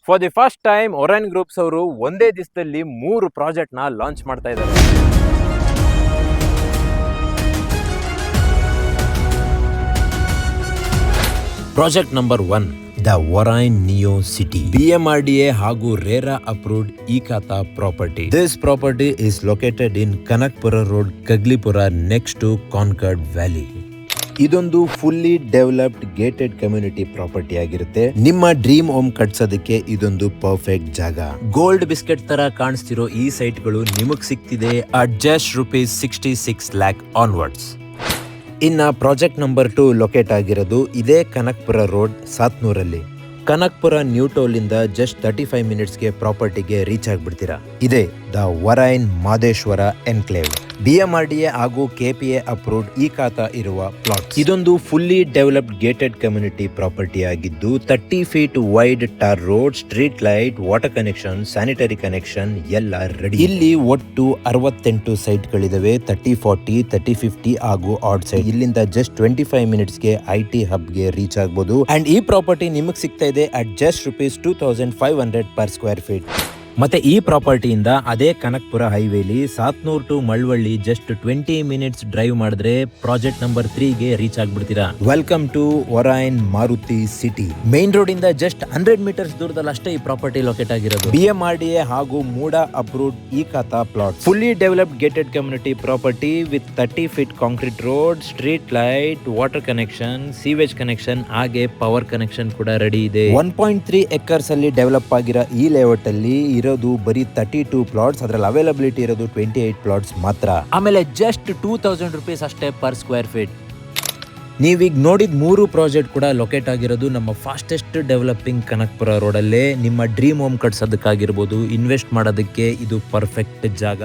For the first time ಒರೈನ್ groups ಅವರು ಒಂದೇ ದಿವಸದಲ್ಲಿ 3 ಪ್ರಾಜೆಕ್ಟ್ ನ ಲಾಂಚ್ ಮಾಡ್ತಾ ಇದ್ದಾರೆ. ಪ್ರಾಜೆಕ್ಟ್ ನಂಬರ್ 1 ದ ಒರೈನ್ ನಿಯೋ ಸಿಟಿ. BMRDA ಹಾಗೂ ರೇರಾ ಅಪ್ರೂವ್ಡ್ ಇಕಾತಾ property. This property is located in Kanakpura Road, Kaglipura, next to Concord Valley. ಇದೊಂದು fully developed gated community property ಆಗಿರುತ್ತೆ. ನಿಮ್ಮ ಡ್ರೀಮ್ ಹೋಮ್ ಕಟ್ಸೋದಕ್ಕೆ ಇದೊಂದು ಪರ್ಫೆಕ್ಟ್ ಜಾಗ. ಗೋಲ್ಡ್ ಬಿಸ್ಕೆಟ್ ತರ ಕಾಣಿಸ್ತಿರೋ ಈ ಸೈಟ್ಗಳು ನಿಮಗ್ ಸಿಗ್ತಿದೆ ಅಟ್ ಜಸ್ಟ್ ₹66 lakh ಆನ್ವರ್ಡ್ಸ್. ಇನ್ನ ಪ್ರಾಜೆಕ್ಟ್ ನಂಬರ್ 2 ಲೊಕೇಟ್ ಆಗಿರೋದು ಇದೇ ಕನಕ್ಪುರ ರೋಡ್, ಸಾತ್ನೂರಲ್ಲಿ. ಕನಕ್ಪುರ ನ್ಯೂ ಟೋಲ್ ಇಂದ ಜಸ್ಟ್ 35 ಮಿನಿಟ್ಸ್ಗೆ ಪ್ರಾಪರ್ಟಿಗೆ ರೀಚ್ ಆಗ್ಬಿಡ್ತೀರಾ. ಇದೇ ದ ಒರೈನ್ ಮಾದೇಶ್ವರ ಎನ್ಕ್ಲೇವ್. BMRDA ಹಾಗೂ KPA ಅಪ್ರೂವ್ಡ್ ಇಕಾತಾ ಇರುವ ಪ್ಲಾಟ್. ಇದೊಂದು fully developed gated community property ಆಗಿದ್ದು 30 feet wide tar road, street light, water connection, sanitary connection ಎಲ್ಲ ರೆಡಿ. ಇಲ್ಲಿ ಒಟ್ಟು 68 ಸೈಟ್ ಗಳಿದಾವೆ. 30, 40, 30, 50 ಹಾಗೂ ಆಡ್ ಸೈಡ್. ಇಲ್ಲಿಂದ ಜಸ್ಟ್ 25 ಮಿನಿಟ್ಸ್ಗೆ IT ಹಬ್ ಗೆ ರೀಚ್ ಆಗಬಹುದು. ಅಂಡ್ ಈ ಪ್ರಾಪರ್ಟಿ ನಿಮಗೆ ಸಿಗ್ತಾ ಇದೆ at just ₹2,500 per square feet. ಮತ್ತೆ ಈ ಪ್ರಾಪರ್ಟಿಯಿಂದ ಅದೇ ಕನಕ್ಪುರ ಹೈವೇಲಿ Satnur to Malavalli just 20 minutes drive ಮಾಡಿದ್ರೆ ಪ್ರಾಜೆಕ್ಟ್ ನಂಬರ್ 3 ಗೆ ರೀಚ್ ಆಗ್ಬಿಡ್ತೀರಾ. ವೆಲ್ಕಮ್ ಟು ಒರೈನ್ ಮಾರುತಿ ಸಿಟಿ. ಮೇನ್ ರೋಡ್ ಇಂದ ಜಸ್ಟ್ 100 ಮೀಟರ್ಸ್ ದೂರದಲ್ಲಿ ಅಷ್ಟೇ ಈ ಪ್ರಾಪರ್ಟಿ ಲೊಕೇಟ್ ಆಗಿರೋದು. BMRDA ಹಾಗೂ ಮೂಡಾ ಅಪ್ರೂವ್ಡ್ ಇಕಾತಾ plot. Fully developed gated community property with 30 feet concrete road, street light, water connection, sewage connection ಹಾಗೆ ಪವರ್ ಕನೆಕ್ಷನ್ ಕೂಡ ರೆಡಿ ಇದೆ. 1.3 ಎಕರ್ಸ್ ಅಲ್ಲಿ ಡೆವಲಪ್ ಆಗಿರೋ ಈ ಲೇಔಟ್ ಅಲ್ಲಿ ಇರೋದು ಬರೀ 32 ಪ್ಲಾಟ್ಸ್. ಅದರಲ್ಲಿ ಅವೈಲಬಿಲಿಟಿ ಇರೋದು 28 ಪ್ಲಾಟ್ಸ್ ಮಾತ್ರ. ಆಮೇಲೆ ಜಸ್ಟ್ ₹2,000 ಅಷ್ಟೇ ಪರ್ ಸ್ಕ್ವೇರ್ ಫೀಟ್. ನೀವೀಗ ನೋಡಿದ 3 ಪ್ರಾಜೆಕ್ಟ್ ಕೂಡ ಲೊಕೇಟ್ ಆಗಿರೋದು ನಮ್ಮ ಫಾಸ್ಟೆಸ್ಟ್ ಡೆವಲಪಿಂಗ್ ಕನಕ್ಪುರ ರೋಡಲ್ಲೇ. ನಿಮ್ಮ ಡ್ರೀಮ್ ಹೋಮ್ ಕಟ್ಸೋದಕ್ಕಾಗಿರ್ಬೋದು, ಇನ್ವೆಸ್ಟ್ ಮಾಡೋದಕ್ಕೆ ಇದು ಪರ್ಫೆಕ್ಟ್ ಜಾಗ.